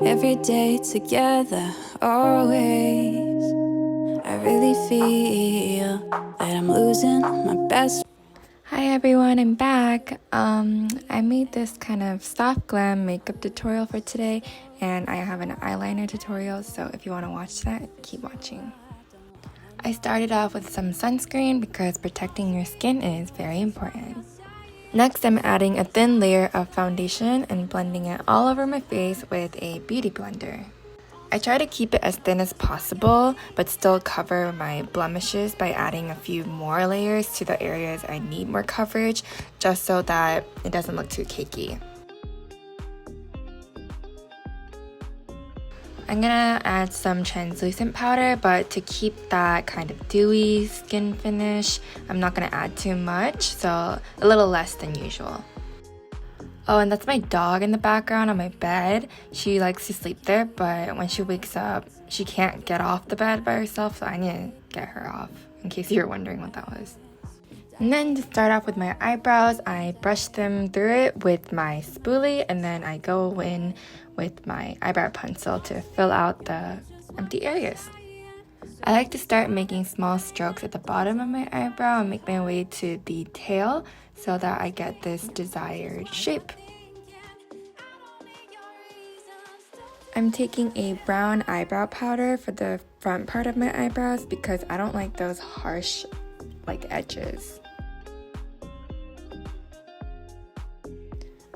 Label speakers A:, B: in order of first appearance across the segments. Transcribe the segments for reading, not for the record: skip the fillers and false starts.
A: every day together, always. I really feel that I'm losing my best.
B: Hi everyone, I'm back. I made this kind of soft glam makeup tutorial for today, and I have an eyeliner tutorial, so if you want to watch that, keep watching. I started off with some sunscreen because protecting your skin is very important. Next, I'm adding a thin layer of foundation and blending it all over my face with a beauty blender. I try to keep it as thin as possible, but still cover my blemishes by adding a few more layers to the areas I need more coverage, just so that it doesn't look too cakey. I'm gonna add some translucent powder, but to keep that kind of dewy skin finish, I'm not gonna add too much, so a little less than usual. Oh, and that's my dog in the background on my bed. She likes to sleep there, but when she wakes up, she can't get off the bed by herself, so I need to get her off, in case you're wondering what that was. And then to start off with my eyebrows, I brush them through it with my spoolie, and then I go in with my eyebrow pencil to fill out the empty areas. I like to start making small strokes at the bottom of my eyebrow and make my way to the tail so that I get this desired shape. I'm taking a brown eyebrow powder for the front part of my eyebrows because I don't like those harsh edges.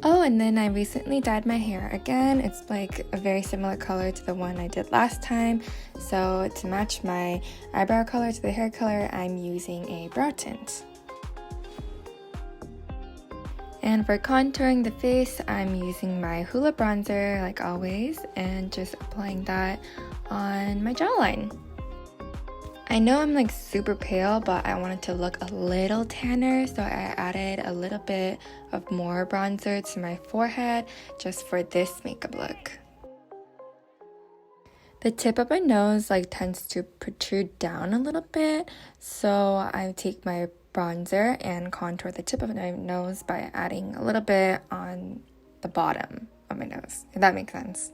B: Oh, and then I recently dyed my hair again. It's like a very similar color to the one I did last time. So to match my eyebrow color to the hair color, I'm using a brow tint. And for contouring the face, I'm using my Hoola bronzer like always and just applying that on my jawline. I know I'm like super pale, but I wanted to look a little tanner, so I added a little bit of more bronzer to my forehead just for this makeup look. The tip of my nose tends to protrude down a little bit, so I take my bronzer and contour the tip of my nose by adding a little bit on the bottom of my nose, if that makes sense.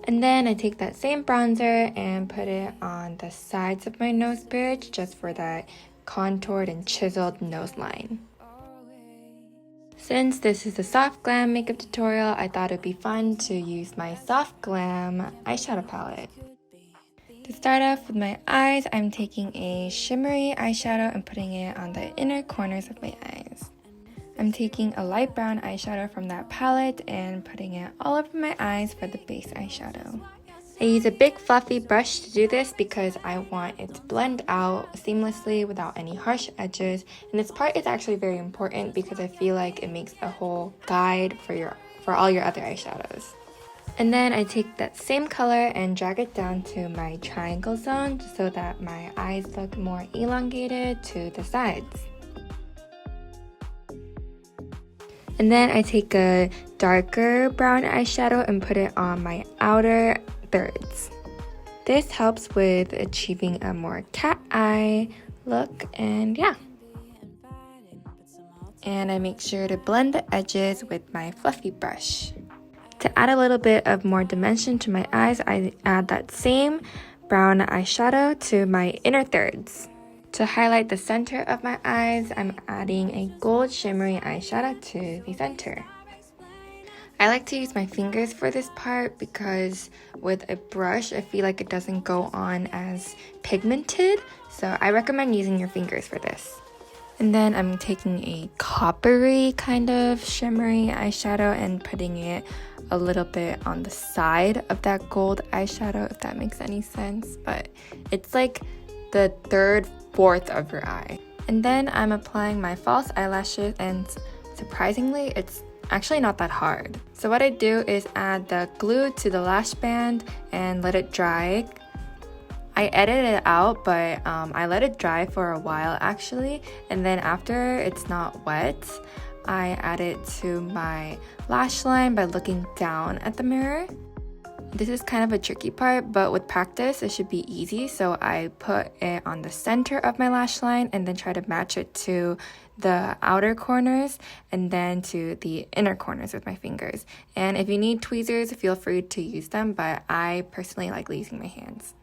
B: And then I take that same bronzer and put it on the sides of my nose bridge just for that contoured and chiseled nose line. Since this is a soft glam makeup tutorial, I thought it'd be fun to use my soft glam eyeshadow palette. To start off with my eyes, I'm taking a shimmery eyeshadow and putting it on the inner corners of my eyes. I'm taking a light brown eyeshadow from that palette and putting it all over my eyes for the base eyeshadow. I use a big fluffy brush to do this because I want it to blend out seamlessly without any harsh edges, and this part is actually very important because I feel like it makes a whole guide for all your other eyeshadows. And then I take that same color and drag it down to my triangle zone so that my eyes look more elongated to the sides. And then I take a darker brown eyeshadow and put it on my outer thirds. This helps with achieving a more cat eye look, and yeah. And I make sure to blend the edges with my fluffy brush. To add a little bit of more dimension to my eyes, I add that same brown eyeshadow to my inner thirds. To highlight the center of my eyes, I'm adding a gold shimmery eyeshadow to the center. I like to use my fingers for this part because with a brush, I feel like it doesn't go on as pigmented, so I recommend using your fingers for this. And then I'm taking a coppery kind of shimmery eyeshadow and putting it a little bit on the side of that gold eyeshadow, if that makes any sense, but it's like the fourth of your eye. And then I'm applying my false eyelashes, and surprisingly, it's actually not that hard. So what I do is add the glue to the lash band and let it dry. I edited it out, but I let it dry for a while actually, and then after it's not wet, I add it to my lash line by looking down at the mirror. This is kind of a tricky part, but with practice, it should be easy. So I put it on the center of my lash line and then try to match it to the outer corners and then to the inner corners with my fingers. And if you need tweezers, feel free to use them, but I personally like using my hands.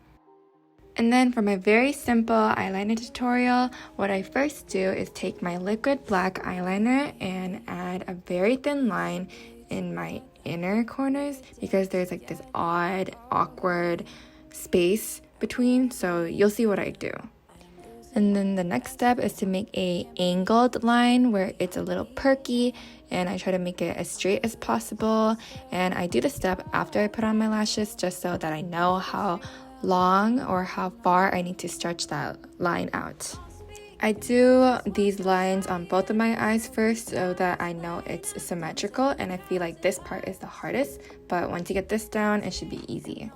B: And then for my very simple eyeliner tutorial, what I first do is take my liquid black eyeliner and add a very thin line in my inner corners because there's like this odd, awkward space between, so you'll see what I do. And then the next step is to make a angled line where it's a little perky, and I try to make it as straight as possible. And I do the step after I put on my lashes just so that I know how long or how far I need to stretch that line out. I do these lines on both of my eyes first so that I know it's symmetrical, and I feel like this part is the hardest, but once you get this down, it should be easy.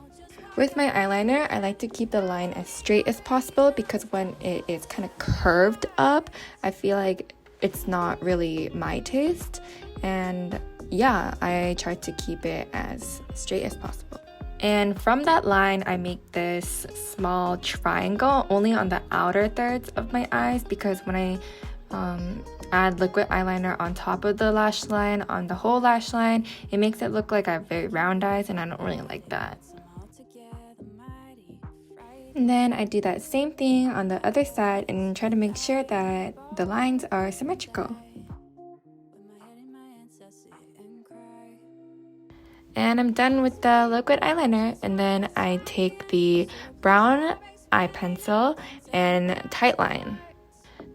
B: With my eyeliner, I like to keep the line as straight as possible because when it is kind of curved up, I feel like it's not really my taste, and yeah, I try to keep it as straight as possible. And from that line, I make this small triangle only on the outer thirds of my eyes because when I add liquid eyeliner on top of the lash line, on the whole lash line, it makes it look like I have very round eyes, and I don't really like that. And then I do that same thing on the other side and try to make sure that the lines are symmetrical. And I'm done with the liquid eyeliner, and then I take the brown eye pencil and tightline.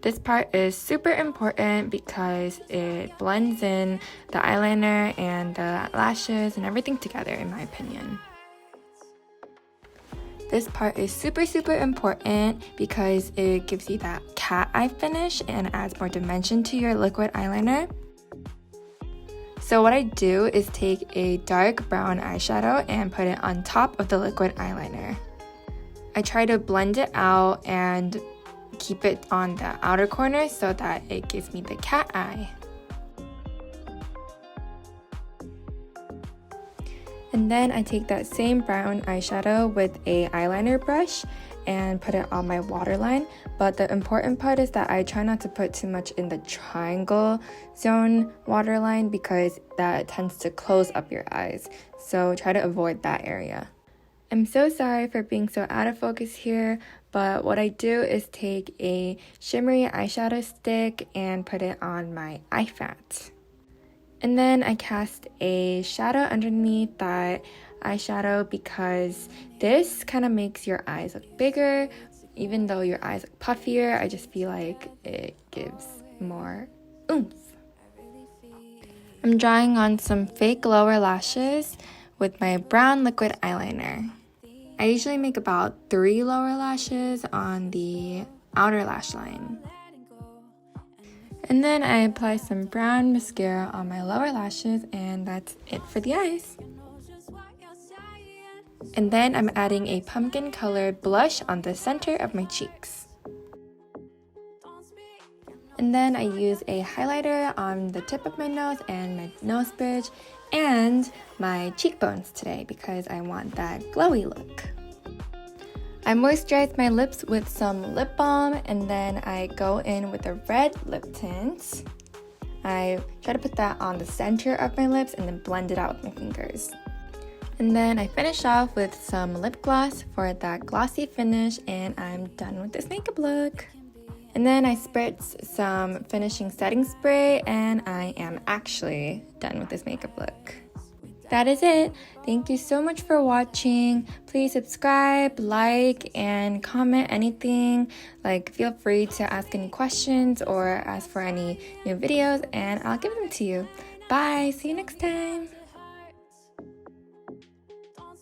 B: This part is super important because it blends in the eyeliner and the lashes and everything together, in my opinion. This part is super important because it gives you that cat eye finish and adds more dimension to your liquid eyeliner. So what I do is take a dark brown eyeshadow and put it on top of the liquid eyeliner. I try to blend it out and keep it on the outer corner so that it gives me the cat eye. And then I take that same brown eyeshadow with a eyeliner brush and put it on my waterline. But the important part is that I try not to put too much in the triangle zone waterline because that tends to close up your eyes. So try to avoid that area. I'm so sorry for being so out of focus here, but what I do is take a shimmery eyeshadow stick and put it on my eye fat. And then I cast a shadow underneath that eyeshadow because this kind of makes your eyes look bigger. Even though your eyes look puffier, I just feel like it gives more oomph. I'm drawing on some fake lower lashes with my brown liquid eyeliner. I usually make about 3 lower lashes on the outer lash line. And then I apply some brown mascara on my lower lashes, and that's it for the eyes. And then I'm adding a pumpkin colored blush on the center of my cheeks. And then I use a highlighter on the tip of my nose and my nose bridge and my cheekbones today because I want that glowy look. I moisturize my lips with some lip balm, and then I go in with a red lip tint. I try to put that on the center of my lips and then blend it out with my fingers. And then I finish off with some lip gloss for that glossy finish, and I'm done with this makeup look. And then I spritz some finishing setting spray, and I am actually done with this makeup look. That is it. Thank you so much for watching. Please subscribe, like, and comment anything. Feel free to ask any questions or ask for any new videos, and I'll give them to you. Bye. See you next time.